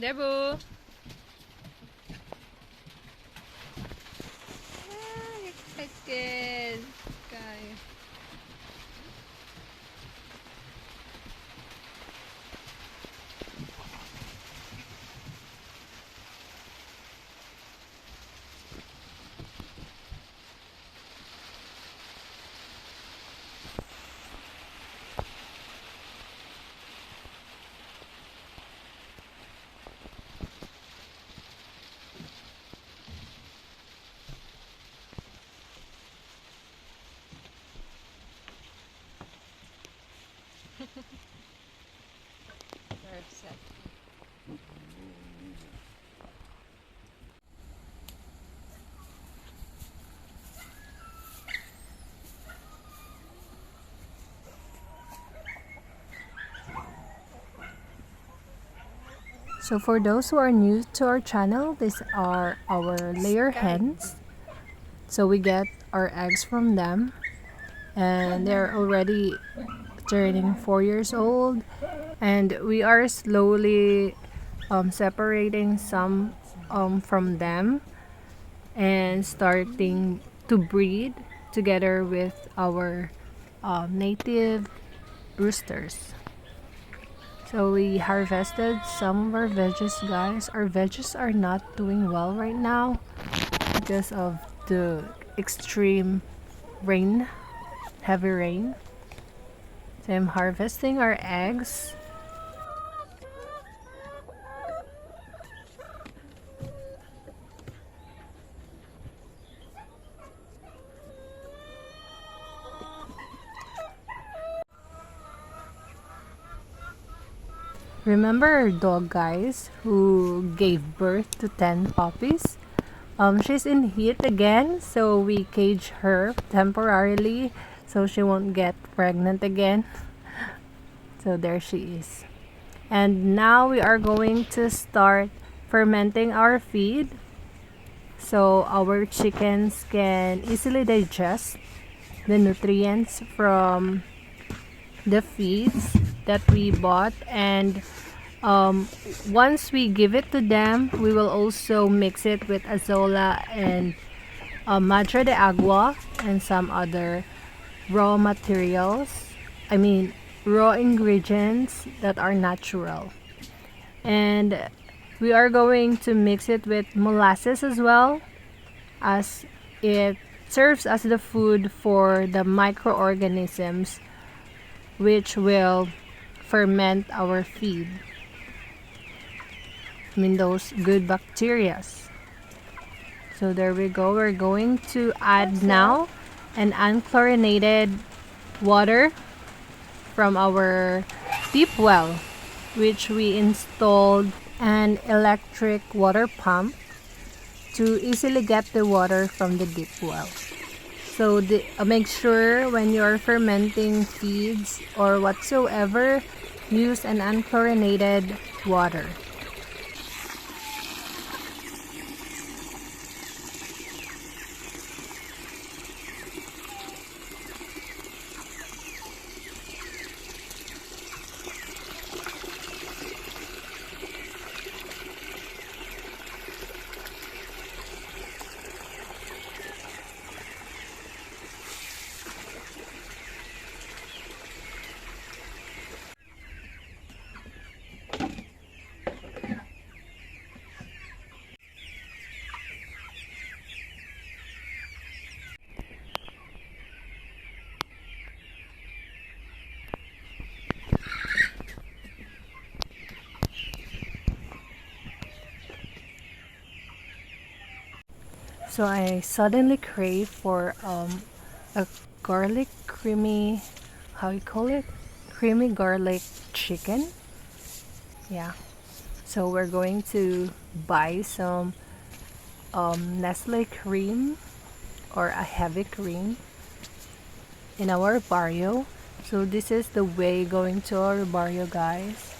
Debu! Excited! Guys. They're upset. So for those who are new to our channel, these are our layer hens. So we get our eggs from them, and they're already turning 4 years old, and we are slowly separating some from them and starting to breed together with our native roosters. So we harvested some of our veggies, guys. Our veggies are not doing well right now because of the extreme rain, heavy rain. So I'm harvesting our eggs. Remember our dog, guys, who gave birth to 10 puppies? She's in heat again, so we cage her temporarily so she won't get pregnant again. So there she is. And now we are going to start fermenting our feed so our chickens can easily digest the nutrients from the feeds that we bought. And once we give it to them, we will also mix it with azola and madre de agua and some other raw materials. I mean, raw ingredients that are natural. And we are going to mix it with molasses as well, as it serves as the food for the microorganisms which will ferment our feed. I mean, those good bacteria. So there we go. We're going to add now an unchlorinated water from our deep well, which we installed an electric water pump to easily get the water from the deep well. So make sure when you're fermenting feeds or whatsoever, use an unchlorinated water. So I suddenly crave for a garlic creamy, how you call it? Creamy garlic chicken. Yeah. So we're going to buy some Nestle cream or a heavy cream in our barrio. So this is the way going to our barrio, guys.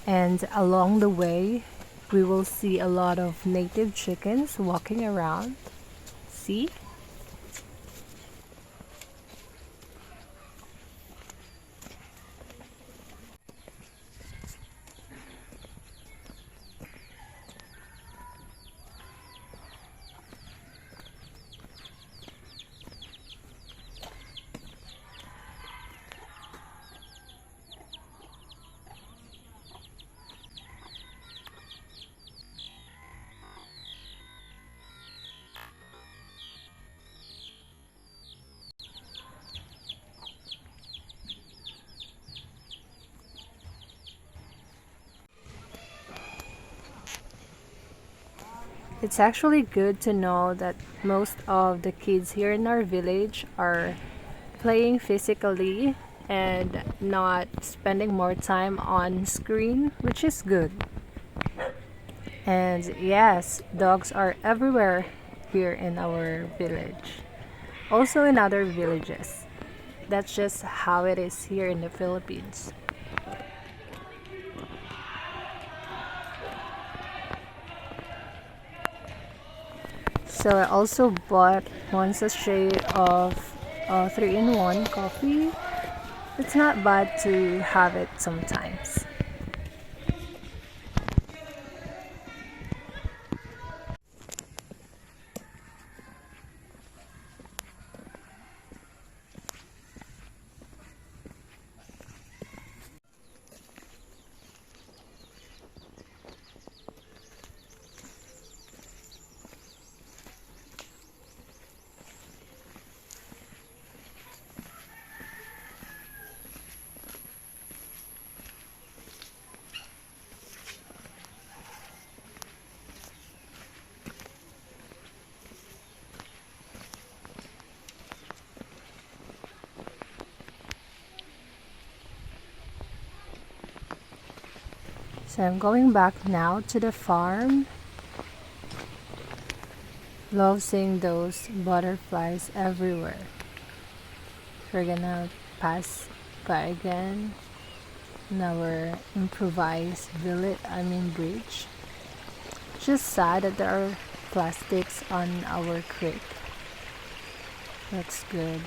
And along the way, we will see a lot of native chickens walking around. See? It's actually good to know that most of the kids here in our village are playing physically and not spending more time on screen, which is good. And yes, dogs are everywhere here in our village. Also in other villages. That's just how it is here in the Philippines. So I also bought one sachet of 3-in-1 coffee. It's not bad to have it sometimes. So I'm going back now to the farm. Love seeing those butterflies everywhere. We're gonna pass by again in our improvised village, bridge. Just sad that there are plastics on our creek. That's good.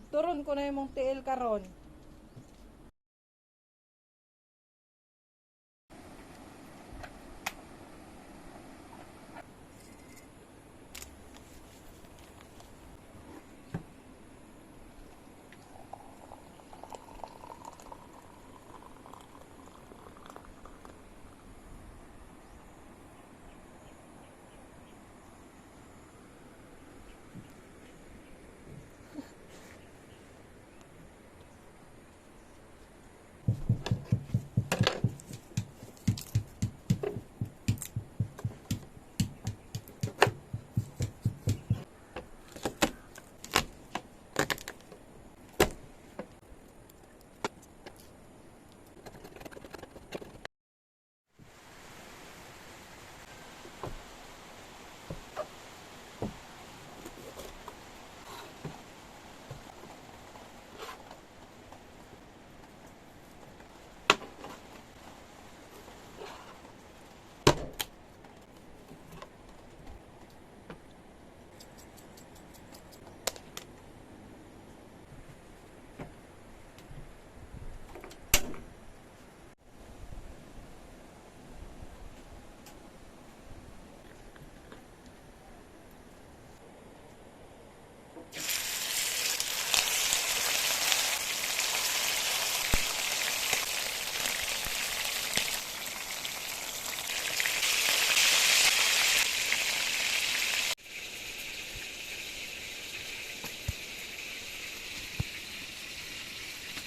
Turon ko na imong tiil karon.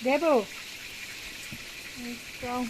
Debo. Let's go.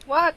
What?